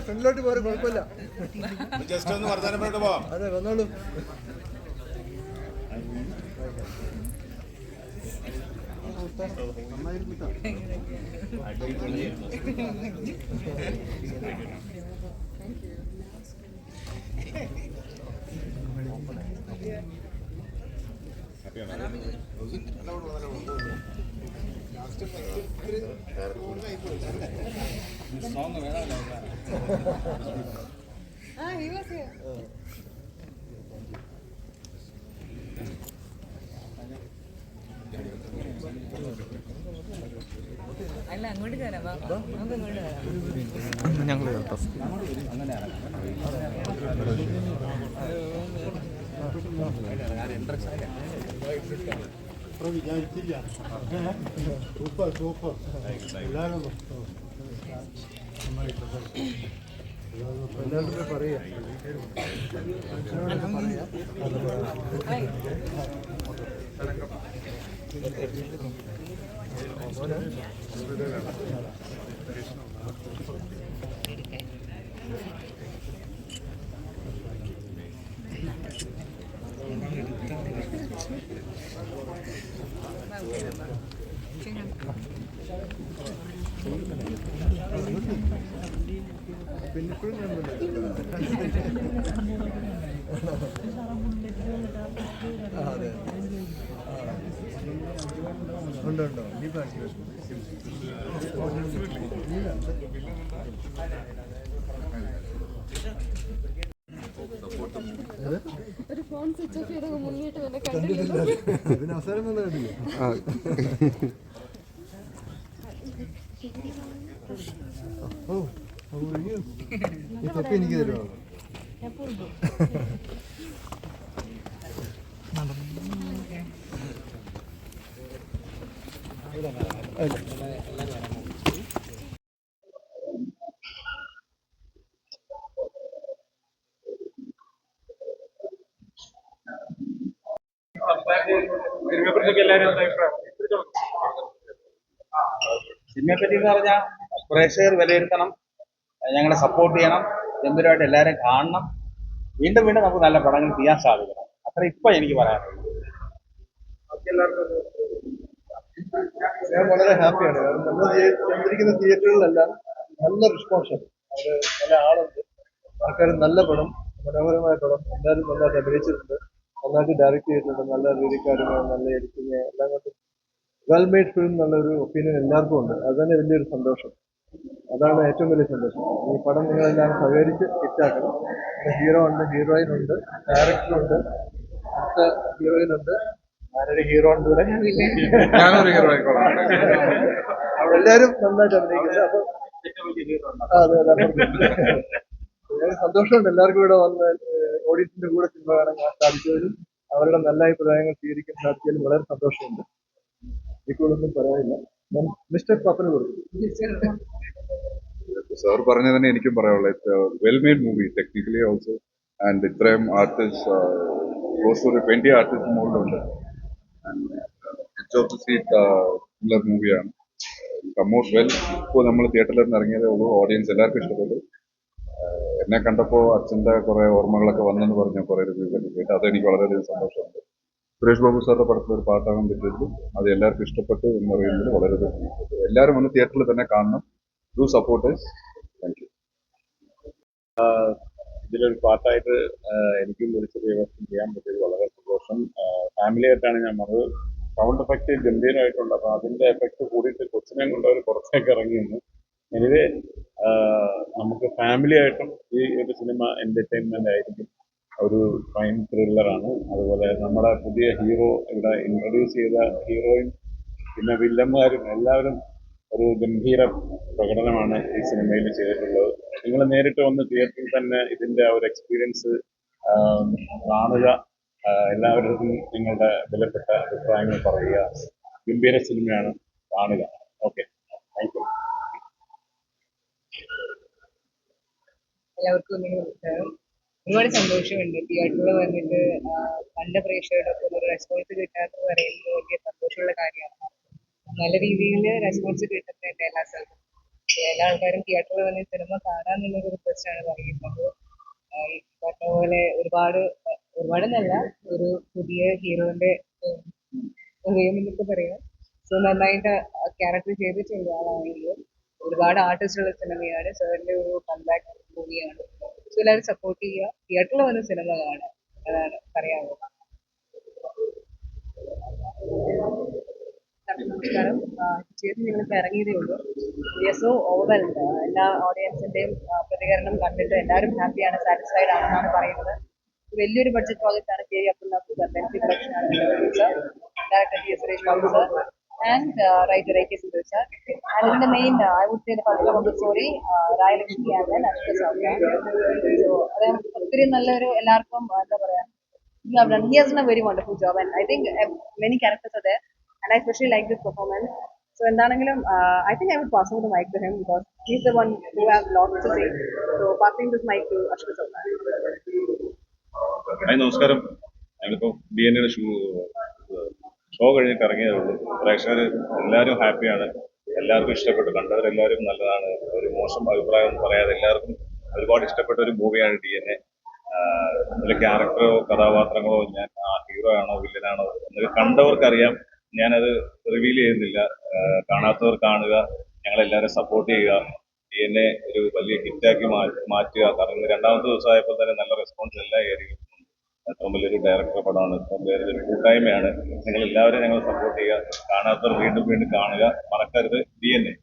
ഫ്രണ്ടിലോട്ട് പോരെ, കുഴപ്പമില്ല. ജസ്റ്റ് ഒന്ന് വർത്തമാനപ്പെട്ട് പോവാം. അതെ, വന്നോളൂ. He was here. അല്ല, അങ്ങോട്ട് കയറാം. നമുക്ക് അങ്ങോട്ട് കയറാം. ഞങ്ങൾ വിചാരിച്ചില്ല. Super super. എല്ലാവരും പറയാ. പിന്നെ അതെ ഉണ്ടോ നീ ഒരു ഫോൺ സ്വിച്ച് ഓഫ് ചെയ്ത് മുങ്ങിയിട്ട് പിന്നെ കണ്ടില്ല. ഇതിന് അവസരം വന്നു കണ്ടില്ലേ? ഓ ഈ തൊപ്പി എനിക്ക് തരുമോ? സിനിമയെപ്പറ്റി എന്ന് പറഞ്ഞാൽ പ്രേക്ഷകർ വിലയിരുത്തണം, ഞങ്ങളെ സപ്പോർട്ട് ചെയ്യണം, ഗംഭീരമായിട്ട് എല്ലാവരും കാണണം, വീണ്ടും വീണ്ടും നമുക്ക് നല്ല പടങ്ങൾ ചെയ്യാൻ സാധിക്കണം. അത്ര ഇപ്പം എനിക്ക് പറയാനുള്ളത്. ഞാൻ വളരെ ഹാപ്പിയാണ്. കാരണം നമ്മൾ ചെന്നിരിക്കുന്ന തിയേറ്ററുകളിലെല്ലാം നല്ല റെസ്പോൺസാണ്. അവിടെ നല്ല ആളുണ്ട്, ആൾക്കാർ നല്ല പടം, മനോഹരമായ പടം, എല്ലാവരും നന്നായിട്ട് അഭിനയിച്ചിട്ടുണ്ട്, നന്നായിട്ട് ഡയറക്റ്റ് ചെയ്തിട്ടുണ്ട്, നല്ല രീതിക്കാരും നല്ല എഡിറ്റിങ് എല്ലാം കൊണ്ടും വെൽ മെയ്ഡ് ഫിലിം എന്നുള്ളൊരു ഒപ്പീനിയൻ എല്ലാവർക്കും ഉണ്ട്. അത് തന്നെ വലിയൊരു സന്തോഷം. അതാണ് ഏറ്റവും വലിയ സന്തോഷം. ഈ പടം നിങ്ങളെല്ലാം സഹകരിച്ച് ഹിറ്റാക്കണം. ഹീറോ ഉണ്ട്, ഹീറോയിൻ ഉണ്ട്, ഡയറക്ടറുണ്ട്, അടുത്ത ഹീറോയിൻ ഉണ്ട്, ആരുടെ ഹീറോ ഉണ്ട് കൂടെ ഞാനൊരു ഹീറോ ആയിക്കോളാം. അവിടെ എല്ലാവരും നന്നായിട്ട് അഭിനയിക്കുന്നത്. അപ്പൊ അതെ, സന്തോഷമുണ്ട് എല്ലാവർക്കും ഇവിടെ വന്ന് ഓഡിയൻസിന്റെ കൂടെ സിനിമ കാണാൻ സാധിച്ചതിലും അവരുടെ നല്ല അഭിപ്രായങ്ങൾ സ്വീകരിക്കാൻ സാധിച്ചതിലും വളരെ സന്തോഷമുണ്ട്. എനിക്കൊന്നും പറയാനില്ല. മിസ്റ്റർ പപ്പന് കൊടുക്കും. സാർ പറഞ്ഞ തന്നെ എനിക്കും പറയാനുള്ളത്. It's well made movie technically also. And ഇത്രയും ആർട്ടിസ്റ്റ് ക്ലോസ് ടു 20 ആർട്ടിസ്റ്റ് മുകളിലുണ്ട്. മൂവിയാണ്. Come out well. ഇപ്പോൾ നമ്മൾ തിയേറ്ററിൽ നിന്ന് ഇറങ്ങിയതേ ഉള്ളൂ. ഓഡിയൻസ് എല്ലാവർക്കും ഇഷ്ടപ്പെട്ടു. എന്നെ കണ്ടപ്പോൾ അച്ഛൻ്റെ കുറേ ഓർമ്മകളൊക്കെ വന്നെന്ന് പറഞ്ഞു കുറേ റിവ്യൂസൊക്കെ കേട്ട്. അതെനിക്ക് വളരെയധികം സന്തോഷമുണ്ട്. സുരേഷ് ബാബു സാറിന്റെ പടത്തിൽ ഒരു പാട്ടാകാൻ പറ്റിയിട്ടു. അത് എല്ലാവർക്കും ഇഷ്ടപ്പെട്ടു എന്ന് പറയുന്നത് വളരെയധികം ഇഷ്ടപ്പെട്ടു. എല്ലാവരും ഒന്ന് തിയേറ്ററിൽ തന്നെ കാണണം. Do support. Thank you. ഇതിലൊരു പാട്ടായിട്ട് എനിക്കും ഒരു ചെറിയ വർഷം ചെയ്യാൻ പറ്റിയത് വളരെ സന്തോഷം. ഫാമിലി ആയിട്ടാണ് ഞാൻ വന്നത്. സൗണ്ട് എഫക്റ്റ് ഗംഭീരമായിട്ടുണ്ട്. അപ്പോൾ അതിൻ്റെ എഫക്റ്റ് കൂടിയിട്ട് കൊച്ചിനെ കൊണ്ട് അവർ പുറത്തേക്ക് ഇറങ്ങിയിരുന്നു. എനിവേ നമുക്ക് ഫാമിലി ആയിട്ടും ഈ ഒരു സിനിമ എൻ്റർടൈൻമെൻ്റ് ആയിരിക്കും. ഒരു ക്രൈം ത്രില്ലറാണ്. അതുപോലെ നമ്മുടെ പുതിയ ഹീറോ, ഇവിടെ ഇൻട്രൊഡ്യൂസ് ചെയ്ത ഹീറോയിൻ, പിന്നെ വില്ലന്മാരും എല്ലാവരും ഒരു ഗംഭീര പ്രകടനമാണ് ഈ സിനിമയിൽ ചെയ്തിട്ടുള്ളത്. നിങ്ങൾ നേരിട്ട് വന്ന് തിയേറ്ററിൽ തന്നെ ഇതിൻ്റെ ഒരു എക്സ്പീരിയൻസ് കാണുക. എല്ലാവരും നിങ്ങളുടെ വിലപ്പെട്ട അഭിപ്രായങ്ങൾ പറയുക. ഗംഭീര സിനിമയാണ്, കാണുക. Okay, thank you. എല്ലാവർക്കും ഒരുപാട് സന്തോഷമുണ്ട്. തിയേറ്ററിൽ വന്നിട്ട് കണ്ട പ്രേക്ഷകരുടെ ഒരു റെസ്പോൺസ് കിട്ടാത്തത് പറയുന്നത് വലിയ സന്തോഷമുള്ള കാര്യമാണ്. നല്ല രീതിയിൽ റെസ്പോൺസ് കിട്ടുന്നുണ്ട് എല്ലാ സ്ഥലത്തും. എല്ലാ ആൾക്കാരും തിയേറ്ററിൽ വന്ന് സിനിമ കാണാന്നുള്ളൊരു റിക്വസ്റ്റാണ് പറയുന്നത്. ഈ പറഞ്ഞ പോലെ ഒരുപാടെന്നല്ല, ഒരു പുതിയ ഹീറോന്റെ എന്നൊക്കെ പറയാം. സോ നന്നായിട്ട് ക്യാരക്ടർ ചെയ്തിട്ടുണ്ട് ആളാണെങ്കിലും. ഒരുപാട് ആർട്ടിസ്റ്റുള്ള സിനിമയാണ്. സാറിന്റെ ഒരു കംബാക്ക് മൂവിയാണ്. സോ എല്ലാവരും സപ്പോർട്ട് ചെയ്യുക, തിയേറ്ററിൽ വന്ന് സിനിമ കാണുക, അതാണ് പറയാനുള്ളത്. നമസ്കാരം. ചേച്ചി നിങ്ങളിപ്പോൾ ഇറങ്ങിയതേ ഉള്ളൂ. We are so overwhelmed. എല്ലാ ഓഡിയൻസിന്റെയും പ്രതികരണം കണ്ടിട്ട് എല്ലാവരും ഹാപ്പിയാണ്, സാറ്റിസ്ഫൈഡ് ആണെന്നാണ് പറയുന്നത്. വലിയൊരു ബഡ്ജറ്റ് പ്രോജക്റ്റാണ് കെ അബ്ദുൽ നാസർ ബെൻസി പ്രൊഡക്ഷനാണ് director T S Suresh Babu sir and writer A K Sudheer sir. And ഇതിന്റെ main I would say the story Rajalakshmi and then Ashwa Sauda. So അദ്ദേഹം ഒത്തിരി നല്ലൊരു, എല്ലാവർക്കും എന്താ പറയാ, he has done a very wonderful job, and I think many characters are there, and I especially like this performance. So എന്താണെങ്കിലും I think I would pass on the mic to him because he's the one who has lots to say. So passing this mic to Ashwin Sawda. Hi, നമസ്കാരം. ഞങ്ങളിപ്പോൾ DNA show കഴിഞ്ഞിട്ട് ഇറങ്ങിയതേ ഉള്ളൂ. പ്രേക്ഷകർ എല്ലാവരും ഹാപ്പിയാണ്, എല്ലാവർക്കും ഇഷ്ടപ്പെട്ടു. കണ്ടവരെല്ലാവരും നല്ലതാണ്, ഒരു മോശം അഭിപ്രായം ഒന്നും പറയാതെ എല്ലാവർക്കും ഒരുപാട് ഇഷ്ടപ്പെട്ട ഒരു മൂവിയാണ് DNA. അതിലെ ക്യാരക്ടറോ കഥാപാത്രങ്ങളോ, ഞാൻ ഹീറോ ആണോ വില്ലനാണോ എന്നൊക്കെ കണ്ടവർക്കറിയാം. ഞാനത് റിവീൽ ചെയ്യുന്നില്ല. കാണാത്തവർ കാണുക, ഞങ്ങളെല്ലാവരും സപ്പോർട്ട് ചെയ്യുക, DNA ഒരു വലിയ ഹിറ്റാക്കി മാറ്റുക. കാരണം ഇന്ന് രണ്ടാമത്തെ ദിവസമായപ്പോൾ തന്നെ നല്ല റെസ്പോൺസ് എല്ലാ ഏരിയയിലും. ഏറ്റവും വലിയൊരു ഡയറക്ടർ പടമാണ്, ഏറ്റവും വലിയൊരു കൂട്ടായ്മയാണ്. നിങ്ങൾ എല്ലാവരും ഞങ്ങൾ സപ്പോർട്ട് ചെയ്യുക, കാണാത്തവർ വീണ്ടും വീണ്ടും കാണുക, മറക്കരുത് DNA.